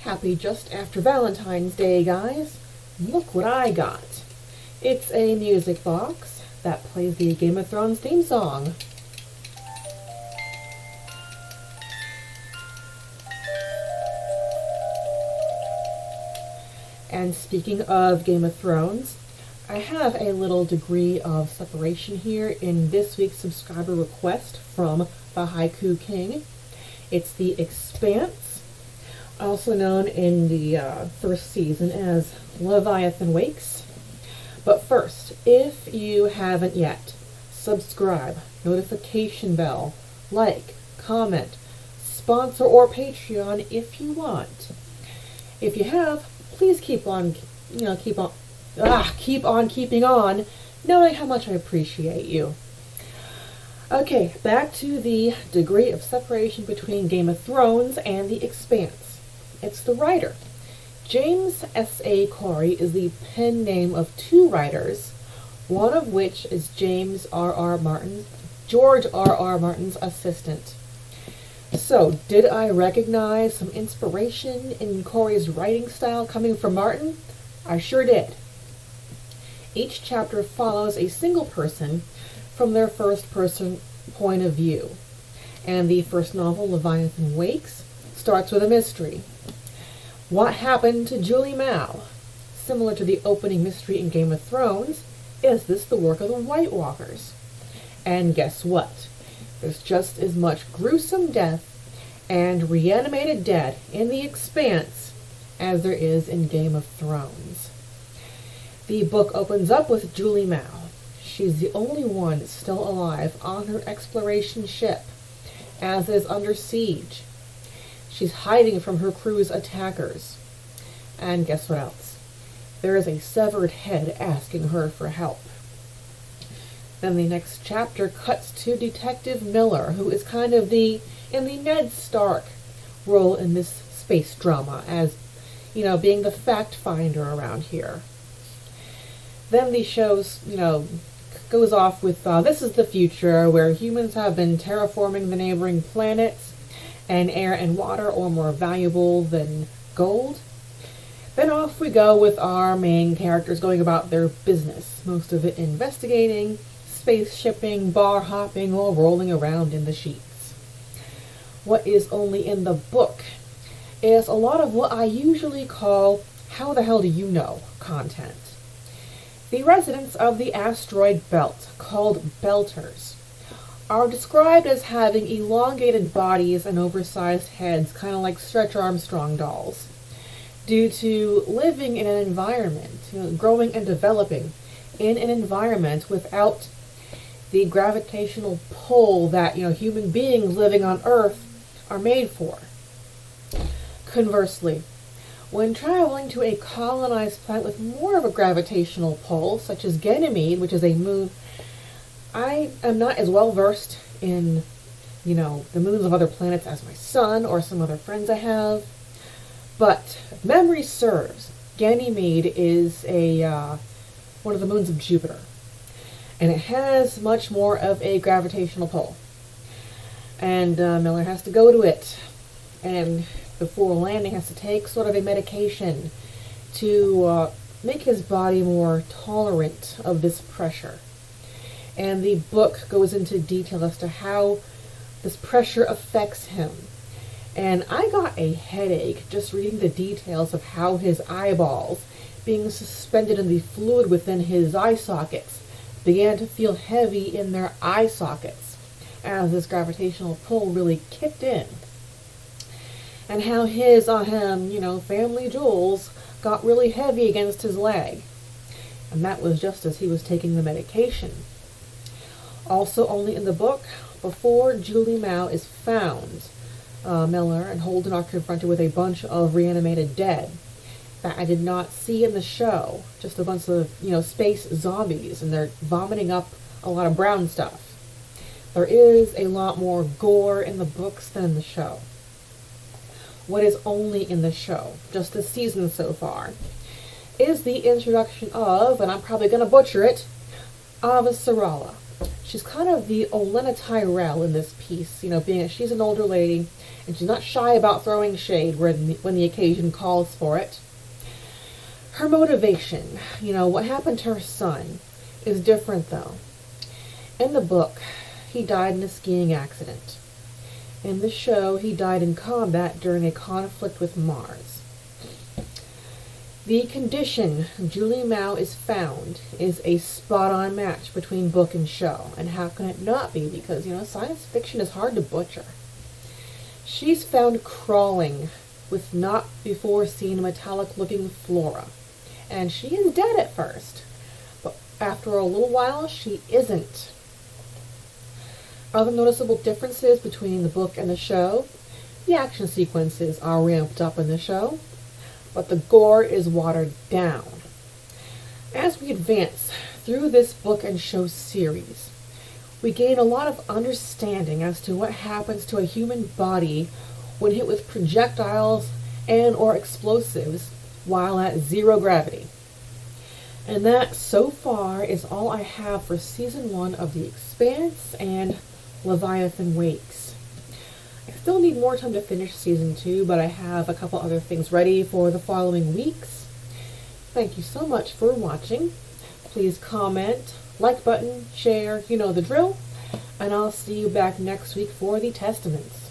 Happy just after Valentine's Day, guys. Look what I got. It's a music box that plays the Game of Thrones theme song. And speaking of Game of Thrones, I have a little degree of separation here in this week's subscriber request from the Haiku King. It's the Expanse, also known in the first season as Leviathan Wakes. But first, if you haven't yet, subscribe, notification bell, like, comment, sponsor or Patreon if you want. If you have, please keep on keeping on, knowing how much I appreciate you. Okay, back to the degree of separation between Game of Thrones and The Expanse. It's the writer. James S.A. Corey is the pen name of two writers, one of which is George R.R. Martin's assistant. So, did I recognize some inspiration in Corey's writing style coming from Martin? I sure did. Each chapter follows a single person from their first-person point of view. And the first novel, Leviathan Wakes, starts with a mystery. What happened to Julie Mao? Similar to the opening mystery in Game of Thrones, is this the work of the White Walkers? And guess what? There's just as much gruesome death and reanimated dead in The Expanse as there is in Game of Thrones. The book opens up with Julie Mao. She's the only one still alive on her exploration ship, as is under siege. She's hiding from her crew's attackers. And guess what else? There is a severed head asking her for help. Then the next chapter cuts to Detective Miller, who is kind of in the Ned Stark role in this space drama, as, being the fact finder around here. Then the show's, goes off with, this is the future, where humans have been terraforming the neighboring planets, and air and water are more valuable than gold. Then off we go with our main characters going about their business, most of it investigating, space shipping, bar hopping, or rolling around in the sheets. What is only in the book is a lot of what I usually call how the hell do you know content. The residents of the asteroid belt, called Belters, are described as having elongated bodies and oversized heads, kind of like Stretch Armstrong dolls, due to living in an environment, growing and developing in an environment without the gravitational pull that, human beings living on Earth are made for. Conversely, when traveling to a colonized planet with more of a gravitational pull, such as Ganymede, which is a moon, I am not as well versed in, the moons of other planets as my son or some other friends I have. But if memory serves, Ganymede is one of the moons of Jupiter. And it has much more of a gravitational pull. And Miller has to go to it. And before landing has to take sort of a medication to make his body more tolerant of this pressure. And the book goes into detail as to how this pressure affects him. And I got a headache just reading the details of how his eyeballs, being suspended in the fluid within his eye sockets, began to feel heavy in their eye sockets as this gravitational pull really kicked in. And how his, family jewels got really heavy against his leg. And that was just as he was taking the medication. Also only in the book, before Julie Mao is found, Miller and Holden are confronted with a bunch of reanimated dead that I did not see in the show. Just a bunch of, space zombies, and they're vomiting up a lot of brown stuff. There is a lot more gore in the books than in the show. What is only in the show, just this season so far, is the introduction of, and I'm probably going to butcher it, Avasarala, She's kind of the Olenna Tyrell in this piece, being that she's an older lady, and she's not shy about throwing shade when the occasion calls for it. Her motivation, what happened to her son, is different though. In the book, he died in a skiing accident. In the show, he died in combat during a conflict with Mars. The condition Julie Mao is found is a spot-on match between book and show. And how can it not be? Because, science fiction is hard to butcher. She's found crawling with not-before-seen metallic-looking flora. And she is dead at first. But after a little while, she isn't. Other noticeable differences between the book and the show: the action sequences are ramped up in the show, but the gore is watered down. As we advance through this book and show series, we gain a lot of understanding as to what happens to a human body when hit with projectiles and or explosives while at zero gravity. And that, so far, is all I have for Season 1 of The Expanse and Leviathan Wakes. I still need more time to finish Season 2, but I have a couple other things ready for the following weeks. Thank you so much for watching. Please comment, like button, share, you know the drill, and I'll see you back next week for the Testaments.